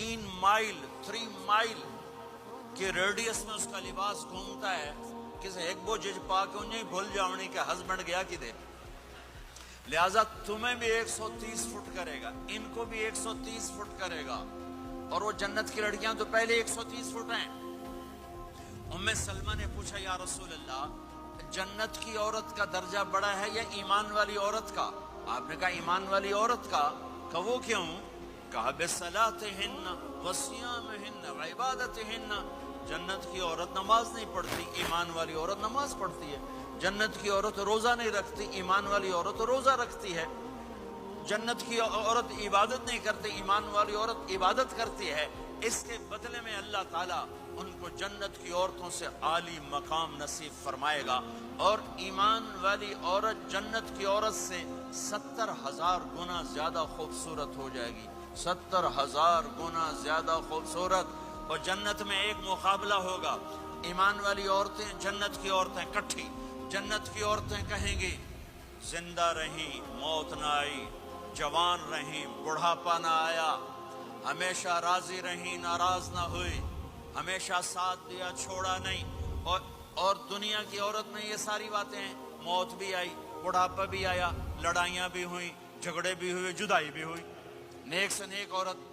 3 mile के radius में उसका लिबास घूमता है किसी एक बोझ पा के उन्हें भूल जावनी के हस्बैंड गया कि दे। लिहाजा तुम्हें भी 130 फुट करेगा, इनको भी 130 फुट करेगा, और वो जन्नत की लड़कियां तो पहले 130 फुट हैं। उम्मे सलमा ने पूछा, या रसूल अल्लाह, जन्नत की औरत का दर्जा बड़ा है या ईमान वाली औरत का? आपने कहा ईमान वाली औरत का। वो क्यों? कहा बिस्सलातिहिन्न व सियामिहिन्न व इबादतिहिन्न। जन्नत की औरत नमाज नहीं पढ़ती, ईमान वाली औरत नमाज पढ़ती है। जन्नत की औरत रोजा नहीं रखती, ईमान वाली औरत रोजा रखती है। जन्नत की औरत इबादत नहीं करती, ईमान वाली औरत इबादत करती है। इसके बदले में अल्लाह ताला उनको जन्नत की औरतों से आली मकाम नसीब फरमाएगा, और ईमान वाली औरत जन्नत की औरत से 70,000 गुना ज्यादा खूबसूरत हो जाएगी। 70,000 गुना ज्यादा खूबसूरत। और जन्नत में एक मुकाबला होगा। ईमान वाली औरतें, जन्नत की औरतें इकट्ठी। जन्नत की औरतें कहेंगी, जिंदा रही, मौत ना आई, जवान रही, बुढ़ापा ना आया, हमेशा राजी रही, नाराज ना हुई, हमेशा साथ दिया, छोड़ा नहीं। और दुनिया की औरत में ये सारी बातें हैं, मौत भी आई, बुढ़ापा भी आया, लड़ाइयाँ भी हुई, झगड़े भी हुए, जुदाई भी हुई। नेक से नेक औरत